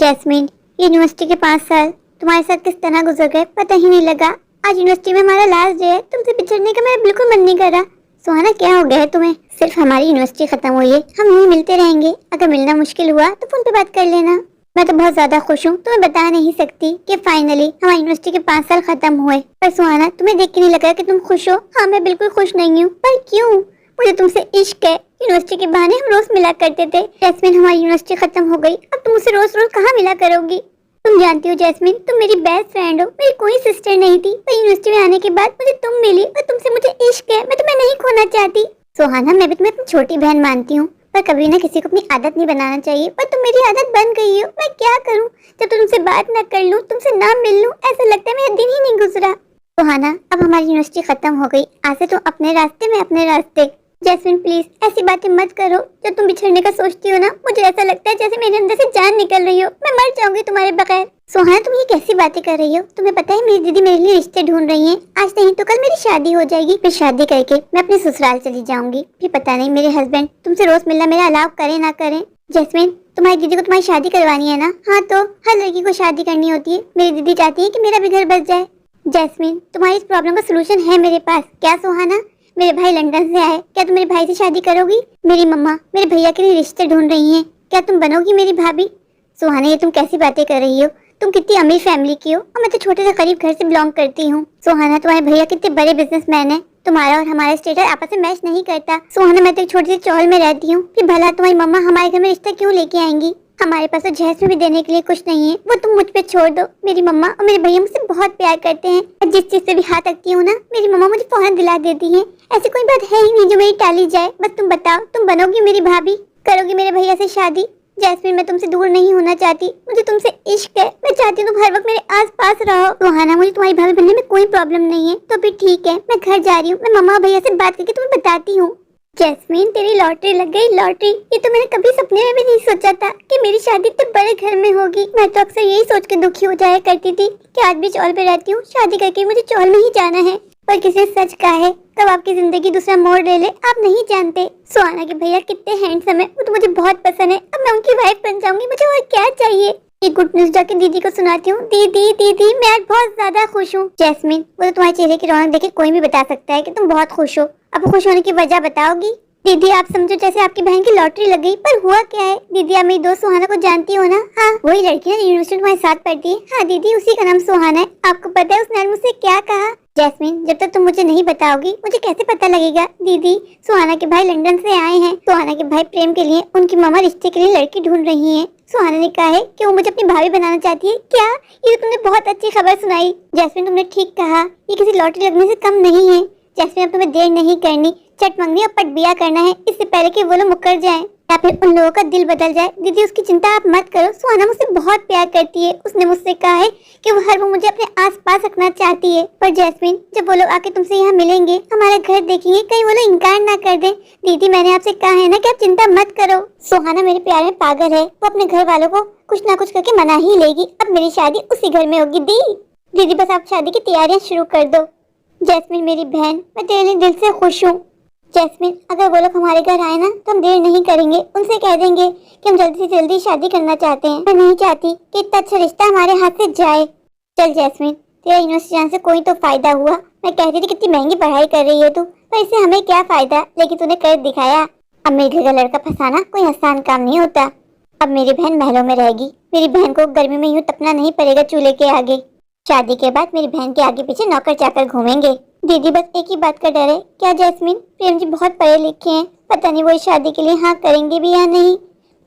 Jasmine, university के 5 साल तुम्हारे साथ किस तरह गुजर गए पता ही नहीं लगा। आज यूनिवर्सिटी में हमारा लास्ट डे है, तुमसे बिछड़ने का मेरा बिल्कुल मन नहीं कर रहा। सुहाना, क्या हो गया है तुम्हें? सिर्फ हमारी यूनिवर्सिटी खत्म हुई है, हम यहीं मिलते रहेंगे। अगर मिलना मुश्किल हुआ तो फोन पे बात कर लेना। मैं तो बहुत ज्यादा खुश हूँ, तुम्हें बता नहीं सकती कि फाइनली हमारी यूनिवर्सिटी के 5 साल खत्म हुए। पर सुहाना, तुम्हें देख के नहीं लगा कि तुम खुश हो? हाँ, मैं बिल्कुल खुश नहीं हूँ। पर क्यों? मुझे तुमसे इश्क है। यूनिवर्सिटी के बहाने हम रोज मिला करते थे। जैस्मिन, हमारी यूनिवर्सिटी खत्म हो गई, अब तुम मुझसे रोज रोज कहाँ मिला करोगी? तुम जानती हो जैस्मिन, तुम मेरी बेस्ट फ्रेंड हो, मेरी कोई सिस्टर नहीं थी। पर यूनिवर्सिटी में आने के बाद मुझे तुम मिली और तुमसे मुझे इश्क है। मैं तुम्हें नहीं खोना चाहती। सुहाना, मैं भी तुम्हें अपनी छोटी बहन मानती हूँ, पर कभी ना किसी को अपनी आदत नहीं बनाना चाहिए। पर तुम मेरी आदत बन गई हो। मैं क्या करूँ? जब तुमसे बात न कर लूँ, तुमसे ना मिल लूँ, ऐसा लगता है मेरा दिन ही नहीं गुजरा। सुहाना, अब हमारी यूनिवर्सिटी खत्म हो गई, आज से तुम अपने रास्ते में अपने रास्ते। जैस्मिन, प्लीज ऐसी बातें मत करो। जब तुम बिछड़ने का सोचती हो ना, मुझे ऐसा लगता है जैसे मेरे अंदर से जान निकल रही हो। मैं मर जाऊंगी तुम्हारे बगैर। सुहाना, तुम ये कैसी बातें कर रही हो? तुम्हें पता है मेरी दीदी मेरे लिए रिश्ते ढूंढ रही हैं। आज नहीं तो कल मेरी शादी हो जाएगी, फिर शादी करके मैं अपने ससुराल चली जाऊंगी। फिर पता नहीं मेरे हस्बैंड तुमसे रोज मिलना मेरा अलाउ करे ना करें। जैस्मिन, तुम्हारी दीदी को तुम्हारी शादी करवानी है ना? हाँ, तो हर लड़की को शादी करनी होती है। मेरी दीदी चाहती है कि मेरा भी घर बस जाए। जैस्मिन, तुम्हारी इस प्रॉब्लम का सोल्यूशन है मेरे पास। क्या सुहाना? मेरे भाई लंदन से आए, क्या तुम मेरे भाई से शादी करोगी? मेरी मम्मा मेरे भैया के लिए रिश्ते ढूंढ रही हैं, क्या तुम बनोगी मेरी भाभी? सुहाना, ये तुम कैसी बातें कर रही हो? तुम कितनी अमीर फैमिली की हो और मैं तो छोटे से गरीब घर से बिलोंग करती हूँ। सुहाना, तुम्हारे भैया कितने बड़े बिजनेसमैन हैं, तुम्हारा और हमारा स्टेटस आपस में मैच नहीं करता। सुहाना, मैं तो एक छोटी सी चौल में रहती हूँ, फिर भला तुम्हारी मम्मा हमारे घर में रिश्ता क्यों लेके आएंगी? हमारे पास तो जहेज में भी देने के लिए कुछ नहीं है, वो तुम मुझ पे छोड़ दो। मेरी मम्मा और मेरे भैया मुझसे बहुत प्यार करते हैं, और जिस चीज से भी हाथ रखती हूँ ना, मेरी मम्मा मुझे फौरन दिला देती है। ऐसी कोई बात है ही नहीं जो मेरी टाली जाए। बस तुम बताओ, तुम बनोगी मेरी भाभी? करोगी मेरे भैया से शादी? जैस्मिन, मैं तुमसे दूर नहीं होना चाहती, मुझे तुमसे इश्क है। मैं चाहती हूँ तुम हर वक्त मेरे आस पास रहो। सुहाना, मुझे तुम्हारी भाभी बनने में कोई प्रॉब्लम नहीं है। तो फिर ठीक है, मैं घर जा रही हूँ, मैं मम्मा भैया से बात करके तुम्हें बताती हूँ। जैस्मिन, तेरी लॉटरी लग गई, लॉटरी। ये तो मैंने कभी सपने में भी नहीं सोचा था कि मेरी शादी इतने बड़े घर में होगी। मैं तो अक्सर यही सोच के दुखी हो जाया करती थी कि आज भी चौल पे रहती हूँ, शादी करके मुझे चौल में ही जाना है। पर किसी ने सच कहा है, कब आपकी जिंदगी दूसरा मोड़ ले ले आप नहीं जानते। सुहाना के भैया कितने हैंडसम है, वो तो मुझे बहुत पसंद है। अब मैं उनकी वाइफ बन जाऊंगी, मुझे और क्या चाहिए? एक गुड न्यूज जाके दीदी को सुनाती हूँ। दीदी दीदी, मैं आज बहुत ज्यादा खुश हूँ। जैस्मिन, वो तो तुम्हारे चेहरे की रौनक देखे कोई भी बता सकता है कि तुम बहुत खुश हो। अब खुश होने की वजह बताओगी? दीदी, आप समझो जैसे आपकी बहन की लॉटरी लग गई, पर हुआ क्या है? दीदी, आप मेरी दोस्त सुहाना को जानती हो ना? हाँ, वही लड़की है यूनिवर्सिटी में तुम्हारे साथ पढ़ती है। हाँ दीदी, उसी का नाम सुहाना है। आपको पता है उसने मुझसे क्या कहा? जैस्मिन, जब तक तुम मुझे नहीं बताओगी मुझे कैसे पता लगेगा? दीदी, सुहाना के भाई लंदन से आए हैं। सुहाना के भाई प्रेम के लिए उनकी मामा रिश्ते के लिए लड़की ढूंढ रही है। सुहाना ने कहा है कि वो मुझे अपनी भाभी बनाना चाहती है। क्या? ये तो तुमने बहुत अच्छी खबर सुनाई। जैस्मिन, तुमने ठीक कहा, ये किसी लॉटरी लगने से कम नहीं है। जैस्मिन, अब तुम्हें देर नहीं करनी, चट मंगनी और पट बिया करना है, इससे पहले कि वो लोग मुकर जाएं या फिर उन लोगों का दिल बदल जाए। दीदी, उसकी चिंता आप मत करो। सुहाना मुझसे बहुत प्यार करती है। उसने मुझसे कहा है कि वो हर वो मुझे अपने आसपास रखना चाहती है। पर जैस्मिन, जब वो लोग आके तुमसे यहाँ मिलेंगे, हमारा घर देखेंगे, कहीं वो लोग इनकार ना कर दें। दीदी, मैंने आपसे कहा है ना कि आप चिंता मत करो। सुहाना मेरे प्यार में पागल है, वो अपने घर वालों को कुछ ना कुछ करके मना ही लेगी। अब मेरी शादी उसी घर में होगी। दीदी, बस आप शादी की तैयारियां शुरू कर दो। जैस्मिन मेरी बहन, मैं तेरे लिए दिल से खुश हूँ। जैस्मिन, अगर वो लोग हमारे घर आए ना तो हम देर नहीं करेंगे, उनसे कह देंगे कि हम जल्दी से जल्दी शादी करना चाहते हैं। मैं नहीं चाहती कि इतना अच्छा रिश्ता हमारे हाथ से जाए। चल जैस्मिन, तेरा यूनिवर्सिटी जाने से कोई तो फायदा हुआ। मैं कहती थी कितनी महंगी पढ़ाई कर रही है तू, पर इससे हमें क्या फायदा, लेकिन तूने कर दिखाया। अब मेरे घर का लड़का फंसाना कोई आसान काम नहीं होता। अब मेरी बहन महलों में रहेगी, मेरी बहन को गर्मी में यूँ तपना नहीं पड़ेगा चूल्हे के आगे। शादी के बाद मेरी बहन के आगे पीछे नौकर चाकर घूमेंगे। दीदी, बस एक ही बात का डर है। क्या जैस्मिन? प्रेम जी बहुत पढ़े लिखे हैं, पता नहीं वो इस शादी के लिए हाँ करेंगे भी या नहीं।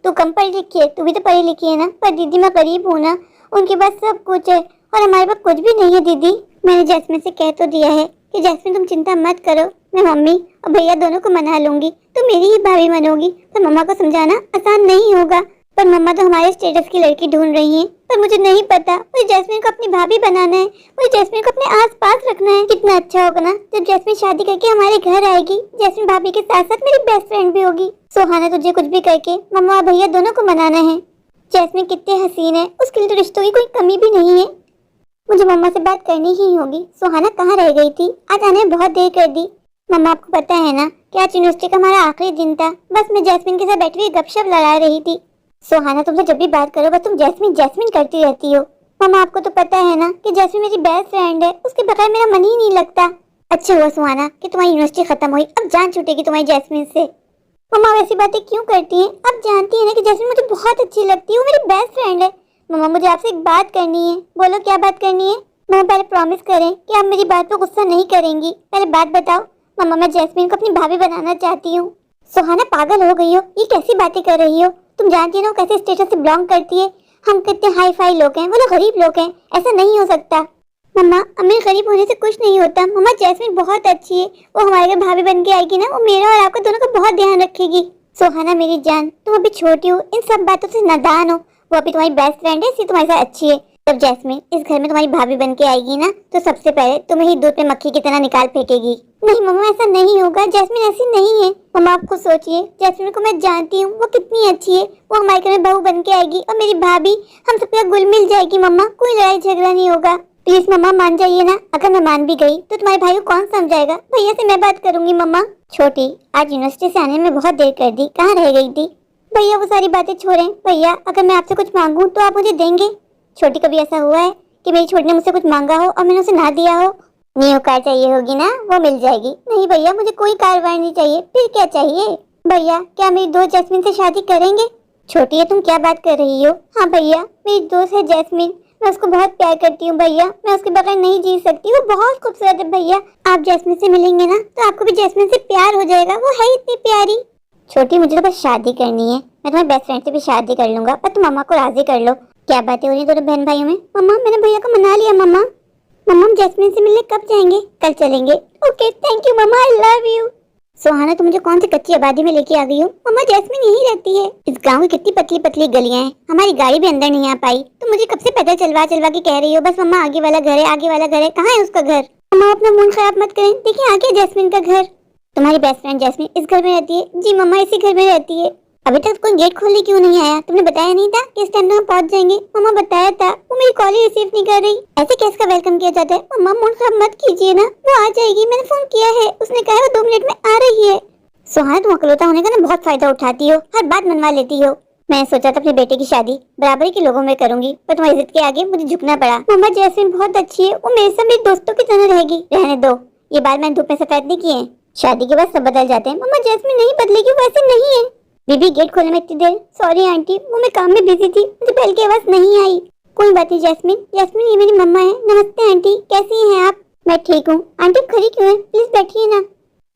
तू कम पढ़ी लिखी है, तू भी तो पढ़ी लिखी है ना। पर दीदी, मैं गरीब हूँ ना, उनके पास सब कुछ है और हमारे पास कुछ भी नहीं है। दीदी, मैंने जैस्मिन से कह तो दिया है कि जैस्मिन तुम चिंता मत करो, मैं मम्मी और भैया दोनों को मना लूंगी, तुम मेरी ही भाभी बनोगी। पर मम्मा को समझाना आसान नहीं होगा। पर मम्मा तो हमारे स्टेटस की लड़की ढूंढ रही हैं, पर मुझे नहीं पता। मुझे जैस्मिन को अपनी भाभी बनाना है, मुझे जैस्मिन को अपने आस पास रखना है। कितना अच्छा होगा ना जब जैस्मिन शादी करके हमारे घर आएगी। जैस्मिन भाभी के साथ साथ मेरी बेस्ट फ्रेंड भी होगी। सुहाना, तुझे कुछ भी करके मम्मा और भैया दोनों को मनाना है। जैस्मिन कितने हसीन है, उसके लिए तो रिश्तों की कोई कमी भी नहीं है। मुझे मम्मा से बात करनी ही होगी। सुहाना कहाँ रह गई थी? आज आने में बहुत देर कर दी। मम्मा, आपको पता है ना कि आज यूनिवर्सिटी का हमारा आखिरी दिन था। बस मैं जैस्मिन के साथ बैठी हुई गपशप लड़ा रही थी। सुहाना तुमसे जब भी बात करो बस तुम जैस्मिन जैस्मिन करती रहती हो। मम्मा आपको तो पता है ना कि जैस्मिन मेरी बेस्ट फ्रेंड है, उसके बगैर मेरा मन ही नहीं लगता। अच्छा हुआ सुहाना कि तुम्हारी यूनिवर्सिटी खत्म हुई, अब जान छूटेगी तुम्हारी जैस्मिन से। मम्मा वैसी बातें क्यों करती हैं? आप जानती है ना कि जैस्मिन मुझे बहुत अच्छी लगती है, वो मेरी बेस्ट फ्रेंड है। मम्मा मुझे आपसे एक बात करनी है। बोलो क्या बात करनी है? मम्मा पहले प्रॉमिस करें कि आप मेरी बात पर गुस्सा नहीं करेंगी। पहले बात बताओ। मम्मा मैं जैस्मिन को अपनी भाभी बनाना चाहती हूँ। सुहाना पागल हो गई हो, ये कैसी बातें कर रही हो? तुम जानती हो ना कैसे स्टेटस से बिलोंग करती है। हम कितने हाई फाई लोग हैं, वो लोग गरीब लोग हैं, ऐसा नहीं हो सकता। मम्मा अमीर गरीब होने से कुछ नहीं होता। मम्मा जैस्मिन बहुत अच्छी है, वो हमारे घर भाभी बन के आएगी ना, वो मेरा और आपका दोनों का बहुत ध्यान रखेगी। सुहाना मेरी जान, तुम अभी छोटी हो, इन सब बातों से नादान हो। वो अभी तुम्हारी बेस्ट फ्रेंड है, इसलिए तुम्हारे साथ अच्छी है। जब जैस्मिन इस घर में तुम्हारी भाभी बन के आएगी ना, तो सबसे पहले तुम्हें ही दूध पे मक्खी की तरह निकाल फेंकेगी। नहीं मम्मा ऐसा नहीं होगा, जैस्मिन ऐसी नहीं है। मम्मा आप खुद सोचिए, जैस्मिन को मैं जानती हूँ, वो कितनी अच्छी है। वो हमारे घर में बहू बन के आएगी और मेरी भाभी हम सबका घुल मिल जाएगी। मम्मा कोई लड़ाई झगड़ा नहीं होगा। प्लीज मम्मा मान जाइए ना। अगर मैं मान भी गई तो तुम्हारे भाई को कौन समझाएगा? भैया से मैं बात करूंगी। मम्मा छोटी आज यूनिवर्सिटी से आने में बहुत देर कर दी, कहाँ रह गई थी? भैया वो सारी बातें छोड़ें। भैया अगर मैं आपसे कुछ मांगूं तो आप मुझे देंगे? छोटी कभी ऐसा हुआ है कि मेरी छोटी ने मुझसे कुछ मांगा हो और मैंने उसे ना दिया हो? न्यू कार चाहिए होगी ना, वो मिल जाएगी। नहीं भैया मुझे कोई कारवाई नहीं चाहिए। फिर क्या चाहिए? भैया क्या मेरी दोस्त जैस्मिन से शादी करेंगे? छोटी है तुम क्या बात कर रही हो? हाँ भैया मेरी दोस्त है जैस्मिन, मैं उसको बहुत प्यार करती हूँ भैया, मैं उसके बगैर नहीं जी सकती। वो बहुत खूबसूरत है भैया। आप जैस्मिन से मिलेंगे ना तो आपको भी जैस्मिन से प्यार हो जाएगा, वो है इतनी प्यारी। छोटी मुझे तो बस शादी करनी है, मैं तुम्हारे बेस्ट फ्रेंड से भी शादी कर लूंगा, पर तुम मम्मा को राजी कर लो। क्या बातें हो रही दोनों बहन भाइयों में? मम्मा मैंने भैया को मना लिया। मम्मा मम्मा हम जैस्मिन से मिलने कब जाएंगे? कल चलेंगे। ओके थैंक यू मम्मा, आई लव यू। सुहाना तुम मुझे कौन सी कच्ची आबादी में लेके आ गई हो? मम्मा जैस्मिन यहीं रहती है। इस गांव की कितनी पतली पतली गलियां हैं, हमारी गाड़ी भी अंदर नहीं आ पाई। तुम मुझे कब से पैदल चलवा चलवा के कह रही हो बस मम्मा आगे वाला घर है, आगे वाला घर है। कहाँ है उसका घर? मम्मा अपना मूड खराब मत करें, देखिए आगे जैस्मिन का घर। तुम्हारी बेस्ट फ्रेंड जैस्मिन इस घर में रहती है? जी मम्मा इसी घर में रहती है। अभी तक कोई गेट खोलने क्यों नहीं आया? तुमने बताया नहीं था कि इस टाइम हम पहुंच जाएंगे? मम्मा बताया था, वो मेरी कॉल ही रिसीव नहीं कर रही। ऐसे कैसे का वेलकम किया जाता है? मम्मा मूड खराब मत कीजिए ना, वो आ जाएगी, मैंने फोन किया है, उसने कहा वो 2 मिनट में आ रही है। सुहाना तुम अकलौता होने का ना बहुत फायदा उठाती हो, हर बात मनवा लेती हो। मैंने सोचा था अपने बेटे की शादी बराबरी के लोगों में करूंगी, पर तुम्हारी इज्जत के आगे मुझे झुकना पड़ा। मम्मा जैस्मिन बहुत अच्छी है, वो मेरे से मेरे दोस्तों की तरह रहेगी। रहने दो, ये बात मैंने धूप में सफेद नहीं की है। शादी के बाद सब बदल जाते हैं। मम्मा जैस्मिन नहीं बदलेगी, वो ऐसे नहीं है। बीबी गेट खोलने में इतनी देर? सॉरी आंटी, वो मैं काम में बिजी थी, मुझे पहले की आवाज नहीं आई। कोई बात नहीं जैस्मिन, जैस्मिन ये मेरी मम्मा है। नमस्ते आंटी, कैसी हैं आप? मैं ठीक हूँ। आंटी खड़ी क्यों है? प्लीज बैठिए ना।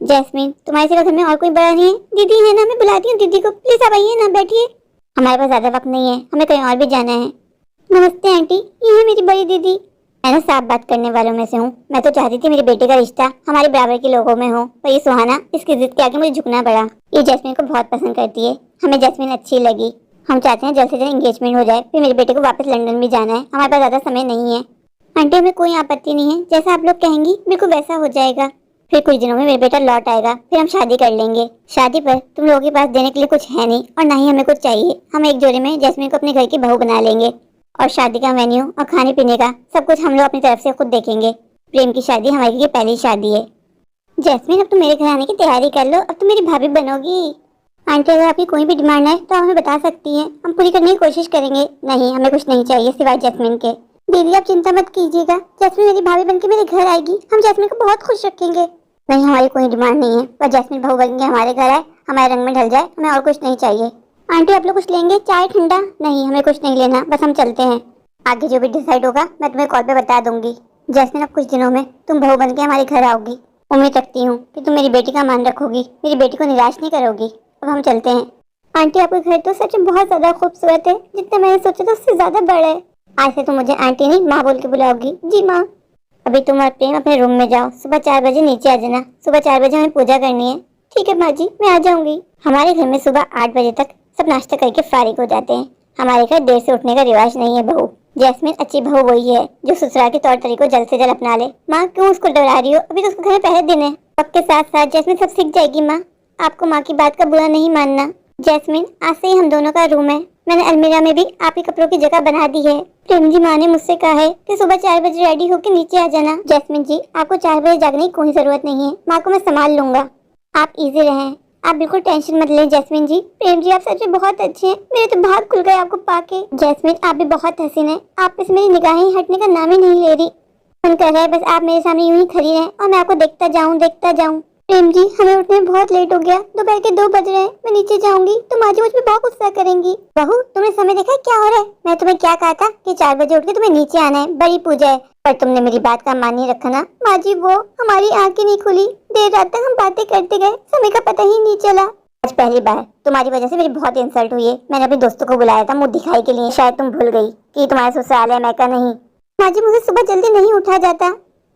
जैस्मिन तुम्हारे सिवा घर में और कोई बड़ा नहीं है? दीदी है ना, मैं बुलाती हूँ दीदी को, प्लीज आप आइए ना, बैठिए। हमारे पास ज्यादा वक्त नहीं है, हमें कहीं और भी जाना है। नमस्ते आंटी, ये है मेरी बड़ी दीदी। मैं ना साफ बात करने वालों में से हूँ। मैं तो चाहती थी मेरे बेटे का रिश्ता हमारे बराबर के लोगों में हो, पर ये सुहाना इसकी जिद के आगे मुझे झुकना पड़ा। ये जैस्मिन को बहुत पसंद करती है, हमें जैस्मिन अच्छी लगी। हम चाहते हैं जल्द से जल्द एंगेजमेंट हो जाए, फिर मेरे बेटे को वापस लंदन भी जाना है, हमारे पास ज्यादा समय नहीं है। आंटी हमें कोई आपत्ति नहीं है, जैसा आप लोग कहेंगी बिल्कुल वैसा हो जाएगा। फिर कुछ दिनों में मेरा बेटा लौट आएगा, फिर हम शादी कर लेंगे। शादी पर तुम लोगों के पास देने के लिए कुछ है नहीं और ना ही हमें कुछ चाहिए। हम एक जोड़े में जैस्मिन को अपने घर की बहू बना लेंगे और शादी का मेन्यू और खाने पीने का सब कुछ हम लोग अपनी तरफ से खुद देखेंगे। प्रेम की शादी हमारी की पहली शादी है। जैस्मिन अब तुम मेरे घर आने की तैयारी कर लो, अब तुम मेरी भाभी बनोगी। आंटी अगर आपकी कोई भी डिमांड है तो आप हमें बता सकती हैं, हम पूरी करने की कोशिश करेंगे। नहीं हमें कुछ नहीं चाहिए सिवाय जैस्मिन के। दीदी आप चिंता मत कीजिएगा, जैस्मिन मेरी भाभी बनके मेरे घर आएगी, हम जैस्मिन को बहुत खुश रखेंगे। नहीं हमारी कोई डिमांड नहीं है, पर जैस्मिन बहू बन के हमारे घर आए, हमारे रंग में ढल जाए, हमें और कुछ नहीं चाहिए। आंटी आप लोग कुछ लेंगे? चाय ठंडा? नहीं हमें कुछ नहीं लेना, बस हम चलते हैं। आगे जो भी डिसाइड होगा मैं तुम्हें कॉल पे बता दूंगी। जैस्मिन अब कुछ दिनों में तुम बहू बन के हमारे घर आओगी। उम्मीद रखती हूँ कि तुम मेरी बेटी का मान रखोगी, मेरी बेटी को निराश नहीं करोगी। अब हम चलते हैं। आंटी आपका घर तो सच में बहुत ज्यादा खूबसूरत है, जितना मैंने सोचा था उससे ज्यादा बड़ा है। आज से तुम मुझे आंटी नहीं माँ बोल के बुलाओगी। जी माँ। अभी तुम और प्रेम अपने रूम में जाओ, सुबह 4 बजे नीचे आ जाना। सुबह 4 बजे हमें पूजा करनी है। ठीक है माँ जी, मैं आ जाऊंगी। हमारे घर में सुबह 8 बजे तक सब नाश्ता करके फारिग हो जाते हैं। हमारे घर देर से उठने का रिवाज नहीं है बहू। जैस्मिन अच्छी बहू वही है जो ससुराल के तौर तरीकों जल्द से जल्द अपना ले। माँ क्यों उसको डरा रही हो? अभी तो उसके घर में पहले दिन है। वक्त के साथ साथ जैस्मिन सब सीख जाएगी। माँ आपको माँ की बात का बुरा नहीं मानना। जैस्मिन आज से ही हम दोनों का रूम है। मैंने अलमीरा में भी आपके कपड़ों की जगह बना दी है। प्रेम जी माँ ने मुझसे कहा है कि सुबह 4 बजे रेडी होकर नीचे आ जाना। जैस्मिन जी आपको 4 बजे जागने की कोई जरूरत नहीं है, माँ को मैं संभाल लूंगा। आप इजी रहें, आप बिल्कुल टेंशन मत लें जैस्मिन जी। प्रेम जी आप सच में बहुत अच्छे हैं, मेरे तो भाग खुल गए आपको पाके। जैस्मिन आप भी बहुत हसीन हैं, आप पे से मेरी निगाहें हटने का नाम ही नहीं ले रही। मन कर रहा है बस आप मेरे सामने यूं ही खड़ी रहें और मैं आपको देखता जाऊं देखता जाऊं। प्रेम जी हमें उठने में बहुत लेट हो गया, दोपहर के 2 बज रहे हैं, मैं नीचे जाऊंगी तो माँ जी मुझ पे बहुत गुस्सा करेंगी। बहू तुमने समय देखा क्या हो रहा है? मैं तुम्हें क्या कहा था कि 4 बजे उठ के तुम्हें नीचे आना है, बड़ी पूजा है, पर तुमने मेरी बात का मान नहीं रखा ना। माँ जी वो हमारी आंखें नहीं खुली, देर रात तक हम बातें करते गए, समय का पता ही नहीं चला। आज पहली बार तुम्हारी वजह से मेरी बहुत इंसल्ट हुई है। मैंने अपने दोस्तों को बुलाया था मुंह दिखाई के लिए, शायद तुम भूल गई कि तुम्हारा ससुराल है, मैं का नहीं। माँ जी मुझे सुबह जल्दी नहीं उठा जाता।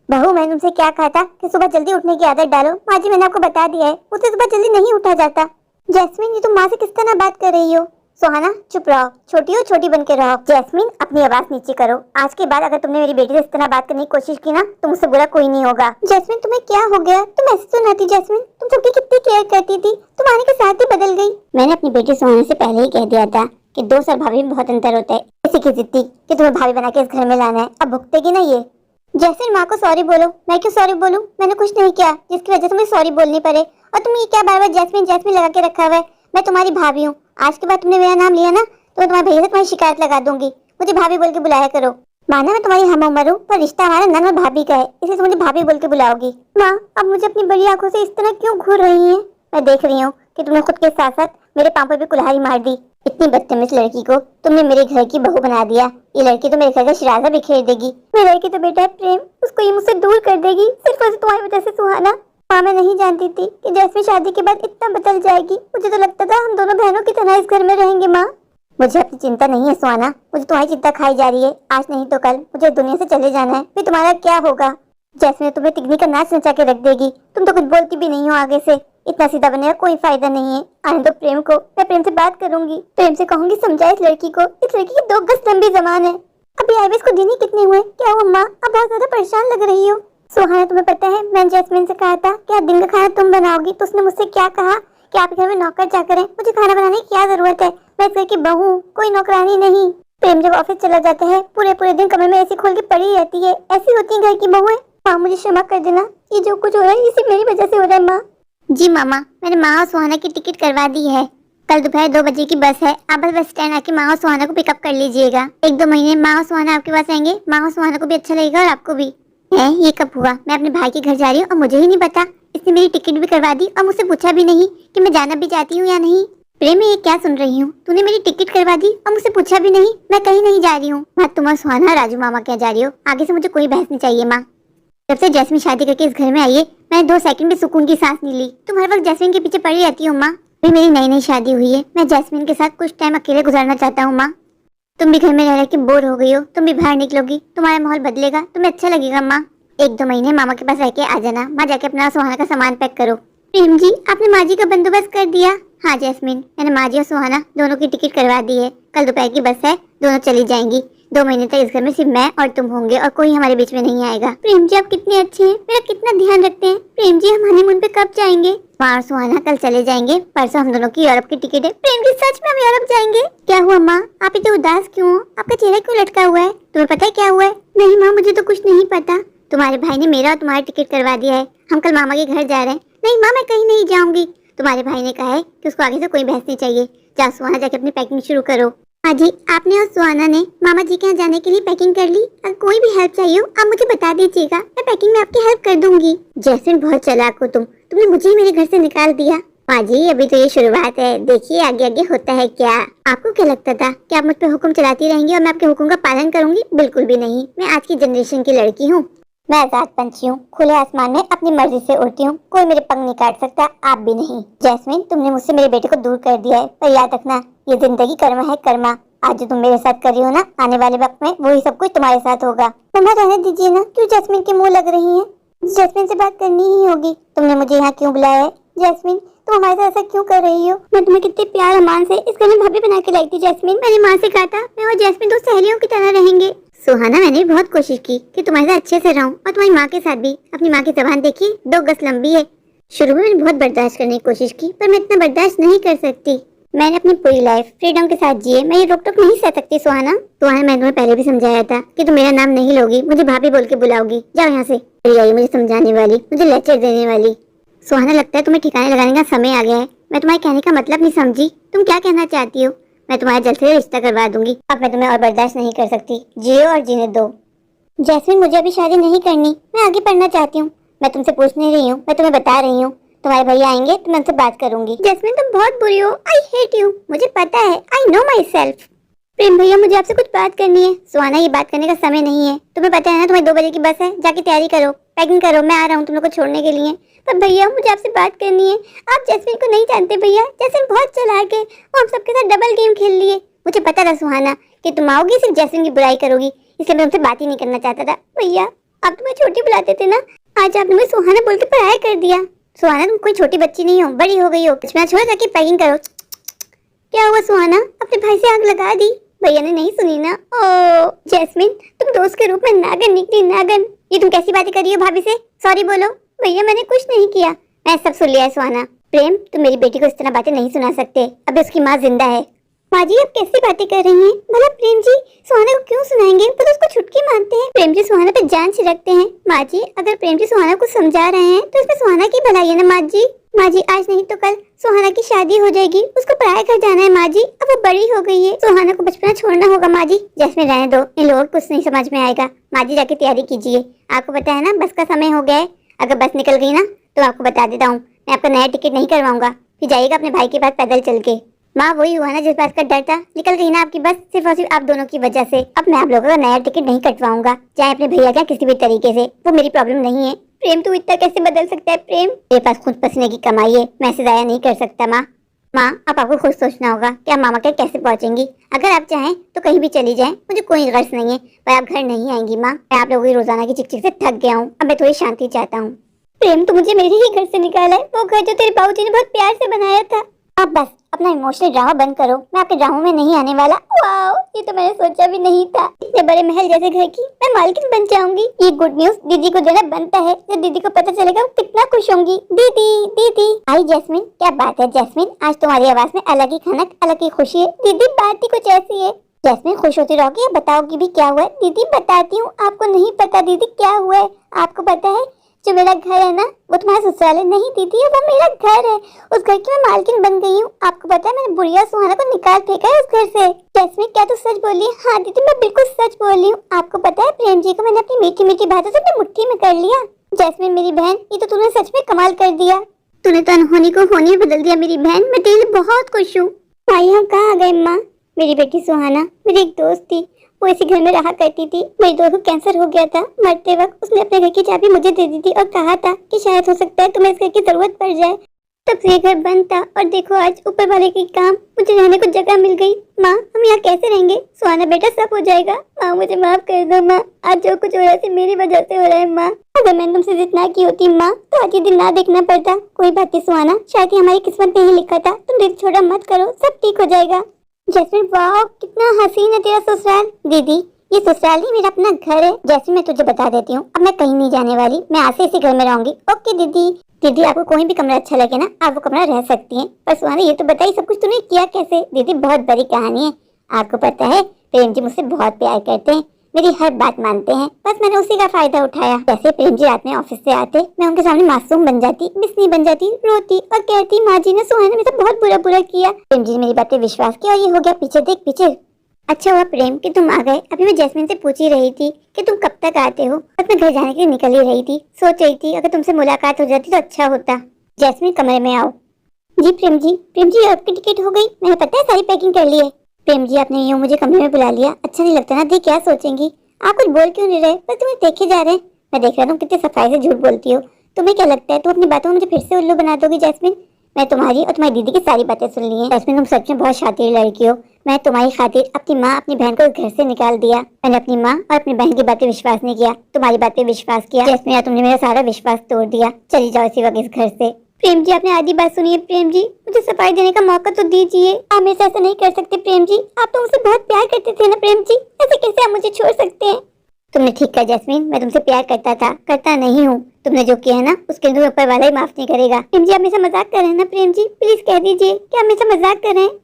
बहू मैंने तुमसे क्या कहा था कि सुबह जल्दी उठने की आदत डालो। माँ जी मैंने आपको बता दिया है, मुझसे सुबह जल्दी नहीं उठा जाता। जैस्मिन ये तुम माँ से किस तरह बात कर रही हो? सुहाना चुप रहो, छोटी हो छोटी बन के रहो। जैस्मिन अपनी आवाज नीचे करो, आज के बाद अगर तुमने मेरी बेटी से इस तरह बात करने की कोशिश की ना तो मुझसे बुरा कोई नहीं होगा। जैस्मिन तुम्हें क्या हो गया? तुम ऐसे तो नहीं थी जैस्मिन, तुम सबकी कितनी केयर करती थी, तुम आने के साथ ही बदल गई। मैंने अपनी बेटी सुहाना से पहले ही कह दिया था कि दोस्त और भाभी में बहुत अंतर होता है। इसी की जिद थी कि तुम्हें भाभी बना के इस घर में लाना है, अब भुगतेगी ना ये। जैस्मिन माँ को सॉरी बोलो। मैं क्यों सॉरी बोलूं? मैंने कुछ नहीं किया जिसकी वजह से मुझे सॉरी बोलनी पड़े। और तुम ये क्या बार बार जैस्मिन जैस्मिन लगा के रखा हुआ है? मैं तुम्हारी भाभी हूँ, आज के बाद तुमने मेरा नाम लिया ना तो मैं तुम्हारे भैया से तुम्हारी शिकायत लगा दूंगी। मुझे भाभी बोल के बुलाया करो। माना मैं तुम्हारी हम उम्र हूँ पर रिश्ता हमारा नन और भाभी का है, इसलिए तुम मुझे भाभी बोल के बुलाओगी। माँ अब मुझे अपनी बड़ी आंखों से इस तरह क्यों घूर रही है? मैं देख रही हूँ कि तुमने खुद के साथ साथ मेरे पांव पर भी कुल्हाड़ी मार दी। इतनी बदतमीज लड़की को तुमने मेरे घर की बहू बना दिया। ये लड़की तो मेरे घर का शिराजा बिखेर देगी। मेरे लड़की तो बेटा है प्रेम, उसको ये मुझसे दूर कर देगी सिर्फ और तुम्हारी वजह से। सुहाना माँ मैं नहीं जानती थी कि जैस्मिन शादी के बाद इतना बदल जाएगी। मुझे तो लगता था हम दोनों बहनों की तरह इस घर में रहेंगे। माँ मुझे अपनी चिंता नहीं है सुहाना, मुझे तुम्हारी चिंता खाई जा रही है। आज नहीं तो कल मुझे दुनिया से चले जाना है, फिर तुम्हारा क्या होगा? जैस्मिन तुम्हें तिगनी का नाच नचा के रख देगी। तुम तो कुछ बोलती भी नहीं हो आगे से, इतना सीधा बनने का कोई फायदा नहीं है। आने दो प्रेम को, मैं प्रेम से बात करूंगी, प्रेम से कहूंगी समझाए इस लड़की को। इस लड़की की 2 गज लंबी जबान है। अभी आए इसको दिन ही कितने हुए? क्या हुआ माँ, अब बहुत ज्यादा परेशान लग रही हो। सुहाना तुम्हें पता है मैंने जैस्मिन से कहा था कि दिन का खाना तुम बनाओगी, तो उसने मुझसे क्या कहा कि आप घर में नौकर चाकर हैं, मुझे खाना बनाने की क्या जरूरत है, मैं इस घर की बहू हूँ, कोई नौकरानी नहीं। प्रेम जब ऑफिस चला जाता है पूरे पूरे दिन कमरे में ऐसी खोल के पड़ी रहती है, ऐसी होती है घर की बहुएं। माँ मुझे क्षमा कर देना, ये जो कुछ हो रहा है ये सिर्फ मेरी वजह से हो रहा है। माँ जी मामा मैंने माँ और सुहाना की टिकट करवा दी है, कल दोपहर 2 बजे की बस है। आप बस स्टैंड आके माँ और सुहाना को पिकअप कर लीजिएगा। 1-2 महीने माँ और सुहाना आपके पास आएंगे, माँ और सुहाना को भी अच्छा लगेगा और आपको भी। है ये कब हुआ? मैं अपने भाई के घर जा रही हूँ और मुझे ही नहीं पता। इसने मेरी टिकट भी करवा दी और मुझसे पूछा भी नहीं कि मैं जाना भी चाहती हूँ या नहीं। प्रेम ये क्या सुन रही हूँ? तूने मेरी टिकट करवा दी और मुझसे पूछा भी नहीं। मैं कहीं नहीं जा रही हूँ। मैं तुम और सुहाना राजू मामा क्या जा रही हो? आगे से मुझे कोई बहस नहीं चाहिए। माँ जब से जैस्मिन शादी करके इस घर में आई है मैंने 2 सेकंड भी सुकून की सांस नहीं ली। तुम हर वक्त जैस्मिन के पीछे पड़ी रहती हो। माँ अभी मेरी नई नई शादी हुई है, मैं जैस्मिन के साथ कुछ टाइम अकेले गुजारना चाहता हूँ। माँ तुम भी घर में रह के बोर हो गई हो, तुम भी बाहर निकलोगी, तुम्हारा माहौल बदलेगा, तुम्हें अच्छा लगेगा। माँ 1-2 महीने मामा के पास रह के आ जाना। माँ जाके अपना सुहाना का सामान पैक करो। प्रेम जी आपने माँ जी का बंदोबस्त कर दिया? हाँ जैस्मिन मैंने माँ जी और सुहाना दोनों की टिकट करवा दी है, कल दोपहर की बस है, दोनों चली जाएंगी। 2 महीने तक इस घर में सिर्फ मैं और तुम होंगे और कोई हमारे बीच में नहीं आएगा। प्रेम जी आप कितने अच्छे हैं, मेरा कितना ध्यान रखते हैं। प्रेम जी हम हनीमून पे कब जाएंगे? माँ और सुहाना कल चले जाएंगे, परसों हम दोनों की यूरोप की टिकट है। प्रेम जी सच में हम यूरोप जाएंगे? क्या हुआ माँ, आप इतने उदास क्यों हो? आपका चेहरा क्यों लटका हुआ है? तुम्हें पता है क्या हुआ है? नहीं माँ मुझे तो कुछ नहीं पता। तुम्हारे भाई ने मेरा और तुम्हारी टिकट करवा दिया है, हम कल मामा के घर जा रहे हैं। नहीं माँ मैं कहीं नहीं जाऊंगी, तुम्हारे भाई ने कहा है कि उसको आगे से कोई बहस नहीं चाहिए। जा सुहाना जाके अपनी पैकिंग शुरू करो। हाँ जी आपने और सुहाना ने मामा जी के यहाँ जाने के लिए पैकिंग कर ली। अगर कोई भी हेल्प चाहिए हो आप मुझे बता दीजिएगा, मैं पैकिंग में आपकी हेल्प कर दूंगी। जैस्मिन बहुत चालाक हो तुमने मुझे ही मेरे घर से निकाल दिया। माँ जी अभी तो ये शुरुआत है, देखिए आगे आगे होता है क्या। आपको क्या लगता था कि आप मुझ पे हुक्म चलाती रहेंगी और मैं आपके हुक्म का पालन करूंगी? बिल्कुल भी नहीं, मैं आज की जनरेशन की लड़की हूँ। मैं आजाद पंछी हूँ, खुले आसमान में अपनी मर्जी से उड़ती हूँ, कोई मेरे पंख नहीं काट सकता, आप भी नहीं। जैस्मिन तुमने मुझसे मेरे बेटे को दूर कर दिया है, पर याद रखना ये जिंदगी कर्म है कर्मा। आज जो तुम मेरे साथ कर रही हो ना, आने वाले वक्त में वही सब कुछ तुम्हारे साथ होगा। मम्मा रहने दीजिए ना, क्यों जैस्मिन के मुँह लग रही है? जैस्मिन से बात करनी ही होगी। तुमने मुझे यहाँ क्यों बुलाया है? जैस्मिन तुम हमारे साथ ऐसा क्यों कर रही हो? मैं तुम्हें कितने प्यार अमान से इस घर में भाभी बना के लाई थी जैस्मिन। मैंने माँ से कहा था मैं और जैस्मिन 2 सहेलियों की तरह रहेंगे। सुहाना मैंने बहुत कोशिश की कि तुम्हारे साथ अच्छे से रहूं और तुम्हारी माँ के साथ भी। अपनी माँ की जबान देखी, 2 गज लंबी है। शुरू में मैंने बहुत बर्दाश्त करने की कोशिश की पर मैं इतना बर्दाश्त नहीं कर सकती। मैंने अपनी पूरी लाइफ फ्रीडम के साथ जिए, मैं ये रोक टोक नहीं सह सकती। सुहाना मैंने तुम्हें पहले भी समझाया था कि तुम मेरा नाम नहीं लोगी, मुझे भाभी बोल के बुलाओगी। जाओ यहाँ से। आई मुझे समझाने वाली, मुझे लेक्चर देने वाली। सुहाना लगता है तुम्हें ठिकाने लगाने का समय आ गया है। मैं तुम्हारे कहने का मतलब नहीं समझी। तुम क्या कहना चाहती हो? मैं तुम्हारा जल्द से रिश्ता करवा दूंगी। अब मैं तुम्हें और बर्दाश्त नहीं कर सकती। जियो और जीने दो। जैस्मिन, मुझे अभी शादी नहीं करनी, मैं आगे पढ़ना चाहती हूँ। मैं तुमसे पूछ नहीं रही हूँ, मैं तुम्हें बता रही हूँ। तुम्हारे भैया आएंगे तो मैं उनसे बात करूंगी। जैस्मिन, तुम बहुत बुरी हो। I hate you. मुझे पता है, आई नो माई सेल्फ। प्रेम भैया, मुझे आपसे कुछ बात करनी है। सुहाना, ये बात करने का समय नहीं है। तुम्हें पता है ना, तुम्हें 2 बजे की बस है। जाके तैयारी करो, पैकिंग करो, मैं आ रहा हूँ तुम लोग को छोड़ने के लिए। पर भैया, मुझे आपसे बात करनी है। आप जैस्मिन को नहीं जानते भैया। जैस्मिन बहुत चालाक है। वो हम सबके साथ डबल गेम खेल लिए। मुझे पता था सुहाना कि तुम आओगी सिर्फ जैस्मिन की बुराई करोगी, इसलिए मैं तुमसे बात ही नहीं करना चाहता था। भैया, आप तुम्हें छोटी बुलाते थे ना, आज आपने मुझे सुहाना बोल के पराया कर दिया। सुहाना, तुम कोई छोटी बच्ची नहीं हो, बड़ी हो गई हो। मैं छोड़, जाके पैकिंग करो। क्या हुआ सुहाना, अपने भाई से आग लगा दी? भैया ने नहीं सुनी ना। ओ जैस्मिन, तुम दोस्त के रूप में नागन निकली, नागन। ये तुम कैसी बातें कर रही हो भाभी से? सॉरी बोलो। भैया, मैंने कुछ नहीं किया। मैं सब सुन लिया है सुहाना। प्रेम, तुम मेरी बेटी को इस तरह बातें नहीं सुना सकते। अब उसकी माँ जिंदा है। माँ जी, आप कैसी बातें कर रही हैं? भला प्रेम जी सुहाना को क्यों सुनाएंगे? वो तो उसको छुटकी मानते हैं। प्रेम जी सुहाना पे जान छिड़कते हैं। माँ जी, अगर प्रेम जी सुहाना को समझा रहे हैं तो इसमें सुहाना की भलाई है ना माँ जी। माँ जी, आज नहीं तो कल सुहाना की शादी हो जाएगी। उसको पराया घर जाना है माँ जी। अब वो बड़ी हो गई है। सुहाना को बचपना छोड़ना होगा माँ जी। जैस्मिन, रहने दो, इन लोगों को कुछ नहीं समझ में आएगा। माँ जी, जाके तैयारी कीजिए। आपको पता है ना, बस का समय हो गया है। अगर बस निकल गई ना तो आपको बता देता हूँ, मैं आपका नया टिकट नहीं करवाऊंगा। फिर जाइएगा अपने भाई के पास पैदल चल के। माँ, वही हुआ ना जिस बात का डर था। निकल गई ना आपकी बस, सिर्फ और सिर्फ आप दोनों की वजह से। अब मैं आप लोगों का नया टिकट नहीं कटवाऊंगा, चाहे अपने भैया का किसी भी तरीके से। वो मेरी प्रॉब्लम नहीं है। प्रेम, तू इतना कैसे बदल सकता है? प्रेम, मेरे पास खुद पसीने की कमाई है, मैं ऐसे जाया नहीं कर सकता। माँ, अब आपको खुद सोचना होगा कि आप मामा के कैसे पहुंचेंगी। अगर आप चाहें तो कहीं भी चली जाएं, मुझे कोई गर्ज नहीं है, पर आप घर नहीं आएंगी। माँ, मैं आप लोगों की रोजाना की चिक-चिक से थक गया हूँ। अब मैं थोड़ी शांति चाहता हूँ। प्रेम, तू मुझे मेरे ही घर से निकाला है, वो घर जो तेरे बाबूजी ने बहुत प्यार से बनाया था। अब बस अपना इमोशनल ड्रामा बंद करो। मैं आपके ड्रामा में नहीं आने वाला। वाओ, ये तो मैंने सोचा भी नहीं था। इतने बड़े महल जैसे घर की मैं मालकिन बन जाऊंगी। ये गुड न्यूज दीदी को देना बनता है। जब दीदी को पता चलेगा वो कितना खुश होंगी। दीदी, दीदी आई। जैस्मिन, क्या बात है जैस्मिन, आज तुम्हारी आवाज में अलग ही खनक, अलग ही खुशी है। दीदी, बात ही कुछ ऐसी है। जैस्मिन, खुश होती रहोगी या बताओगी भी क्या हुआ है? दीदी, बताती हूँ। आपको नहीं पता दीदी क्या हुआ है। आपको पता है, जो मेरा घर है ना, वो तुम्हारा ससुराल है। नहीं दीदी, वो मेरा घर है। उस घर की मैं मालकिन बन गई हूँ। आपको पता है, मैंने बुढ़िया सुहाना को निकाल फेंका है उस घर से। जैस्मिन, क्या तू सच बोली? हाँ दीदी, मैं बिल्कुल सच बोली हूँ। आपको पता है, प्रेम जी को मैंने अपनी मीठी मीठी बातों से अपनी मुट्ठी में कर लिया। जैस्मिन मेरी बहन, ये तो तूने सच में कमाल कर दिया। तूने तो अनहोनी को होनी में बदल दिया मेरी बहन। मैं तेरे लिए बहुत खुश हूँ। भाई, हम कहाँ आ गए माँ? मेरी बेटी सुहाना मेरी एक दोस्त थी, वो इसी घर में रहा करती थी। मेरी दोस्त को कैंसर हो गया था। मरते वक्त उसने अपने घर की चाबी मुझे दे दी थी और कहा था कि शायद हो सकता है तुम्हें इस घर की जरूरत पड़ जाए। तब से ये घर बंद था और देखो आज ऊपर वाले की काम, मुझे रहने को जगह मिल गई। माँ, हम यहाँ कैसे रहेंगे? सुहाना बेटा, सब हो जाएगा। माँ, मुझे माफ कर दो माँ। आज जो कुछ हो रहा है मेरी वजह से हो रहा है माँ। अगर मैंने तुमसे जिद ना की होती माँ, तो आज ये दिन ना देखना पड़ता। कोई बात नहीं सुहाना, शायद ही हमारी किस्मत में ही लिखा था। तुम दिल छोड़ा मत करो, सब ठीक हो जाएगा। जैस्मिन, वाह कितना हसीन है तेरा ससुराल। दीदी, ये ससुराल ही मेरा अपना घर है। जैसे मैं तुझे बता देती हूँ, अब मैं कहीं नहीं जाने वाली। मैं आज से इसी घर में रहूंगी। ओके दीदी। दीदी, आपको कोई भी कमरा अच्छा लगे ना, आप वो कमरा रह सकती हैं। पर सुहाना, ये तो बताइए सब कुछ तूने किया कैसे? दीदी, बहुत बड़ी कहानी है। आपको पता है, प्रेम जी मुझसे बहुत प्यार करते हैं, मेरी हर बात मानते हैं। बस मैंने उसी का फायदा उठाया। जैसे प्रेम जी रात में ऑफिस से आते, मैं उनके सामने मासूम बन जाती, बिस्नी बन जाती, रोती और कहती, माँ जी ने सुहाना मेरे साथ बहुत बुरा बुरा किया। प्रेम जी ने मेरी बात पे विश्वास किया और ये हो गया। पीछे देख पीछे। अच्छा हुआ प्रेम कि तुम आ गए। अभी मैं जैस्मिन से पूछ ही रही थी कि तुम कब तक आते हो। बस मैं घर जाने के लिए निकल ही रही थी। सोच रही थी अगर तुमसे मुलाकात हो जाती तो अच्छा होता। जैस्मिन, कमरे में आओ। जी प्रेम जी। प्रेम जी, आपकी टिकट हो गई? मैंने पता है सारी पैकिंग कर ली है। प्रेम जी, आपने यूँ मुझे कमरे में बुला लिया, अच्छा नहीं लगता ना। दी, क्या सोचेंगी? आप कुछ बोल क्यों नहीं रहे? बस तुम्हें देखे जा रहे हैं। मैं देख रहा हूँ कितने सफाई से झूठ बोलती हो। तुम्हें क्या लगता है तुम अपनी बातों में मुझे फिर से उल्लू बना दोगी? जैस्मिन, मैं तुम्हारी और तुम्हारी दीदी की सारी बातें सुन ली हैं। जैस्मिन, तुम सच में बहुत शातिर लड़की हो। मैं तुम्हारी खातिर अपनी माँ अपनी बहन को घर से निकाल दिया। मैंने अपनी माँ और अपनी बहन की बातें विश्वास नहीं किया, तुम्हारी बातें विश्वास किया। जैस्मिन, तुमने मेरा सारा विश्वास तोड़ दिया। चली जाओ इसी वक्त इस घर से। प्रेम जी, आपने आधी बात सुनी है। प्रेम जी, मुझे सफाई देने का मौका तो दीजिए। आप मेरे से ऐसा नहीं कर सकते प्रेम जी। आप तो मुझसे बहुत प्यार करते थे ना प्रेम जी, ऐसे कैसे आप मुझे छोड़ सकते हैं? तुमने ठीक कहा जैस्मिन, मैं तुमसे प्यार करता था, करता नहीं हूँ। तुमने जो किया है ना, उसके लिए ऊपर वाला ही माफ नहीं करेगा। प्रेम जी, आप मेरे से मजाक कर रहे हैं ना? प्रेम जी, प्लीज कह दीजिए कि आप मेरे से मजाक कर रहे हैं।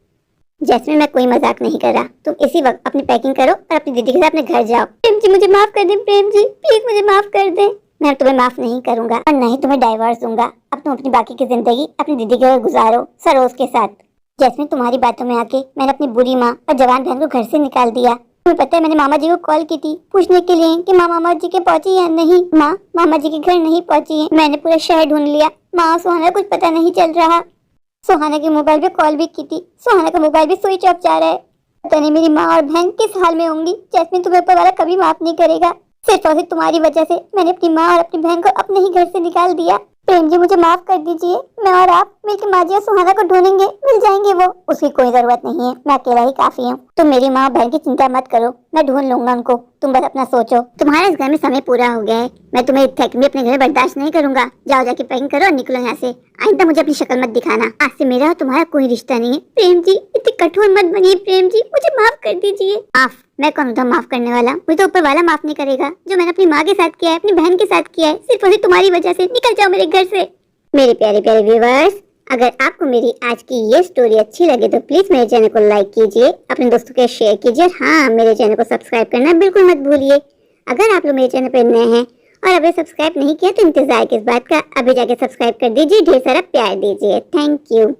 जैस्मिन, मैं कोई मजाक नहीं कर रहा। तुम इसी वक्त अपनी पैकिंग करो और अपनी दीदी के साथ अपने घर जाओ। प्रेम जी, मुझे माफ कर दें। प्रेम जी, प्लीज मुझे माफ कर दें। मैं अब तुम्हें माफ नहीं करूंगा और न ही तुम्हें डाइवोर्स दूंगा। अब तुम अपनी बाकी की जिंदगी अपनी दीदी के घर गुजारो सरोज के साथ। जैस्मिन, तुम्हारी बातों में आके मैंने अपनी बुरी माँ और जवान बहन को घर से निकाल दिया। तुम्हें पता है मैंने मामा जी को कॉल की थी पूछने के लिए कि माँ मामा जी के पहुंची या नहीं। माँ मामा जी के घर नहीं पहुंची है। मैंने पूरा शहर ढूंढ लिया। माँ सुहाना कुछ पता नहीं चल रहा। सुहाना के मोबाइल पे कॉल भी की थी। सुहाना का मोबाइल भी स्विच ऑफ जा रहा है। पता नहीं मेरी माँ और बहन किस हाल में होंगी। जैस्मिन, तुम्हें ऊपर वाला कभी माफ नहीं करेगा। सिर्फ और सिर्फ तुम्हारी वजह से मैंने अपनी माँ और अपनी बहन को अपने ही घर से निकाल दिया। प्रेम जी, मुझे माफ कर दीजिए। मैं और आप मिलकर माँ जी और सुहाना को ढूंढेंगे, मिल जाएंगे वो। उसकी कोई जरूरत नहीं है, मैं अकेला ही काफी हूँ। तुम मेरी माँ और बहन की चिंता मत करो, मैं ढूंढ लूंगा उनको। तुम बस अपना सोचो। तुम्हारा इस घर में समय पूरा हो गया है। मैं तुम्हें इतने भी अपने घर में बर्दाश्त नहीं करूंगा। जाओ जाके पैकिंग करो और निकलो यहाँ से। आइंदा मुझे अपनी शक्ल मत दिखाना। आज से मेरा और तुम्हारा कोई रिश्ता नहीं है। प्रेम जी, इतने कठोर मत बनिए। प्रेम जी, मुझे माफ कर दीजिए। माफ? मैं कौन हूँ माफ करने वाला? मुझे तो ऊपर वाला माफ नहीं करेगा। जो मैंने अपनी माँ के साथ किया है, अपनी बहन के साथ किया है, सिर्फ और सिर्फ तुम्हारी वजह से। निकल जाओ मेरे घर से। मेरे प्यारे प्यारे व्यूअर्स, अगर आपको मेरी आज की ये स्टोरी अच्छी लगे तो प्लीज मेरे चैनल को लाइक कीजिए, अपने दोस्तों के शेयर कीजिए। हाँ, मेरे चैनल को सब्सक्राइब करना बिल्कुल मत भूलिए। अगर आप लोग मेरे चैनल पर नए हैं और अभी सब्सक्राइब नहीं किया तो इंतजार किस बात का, अभी जाके सब्सक्राइब कर दीजिए। ढेर सारा प्यार दीजिए। Thank you.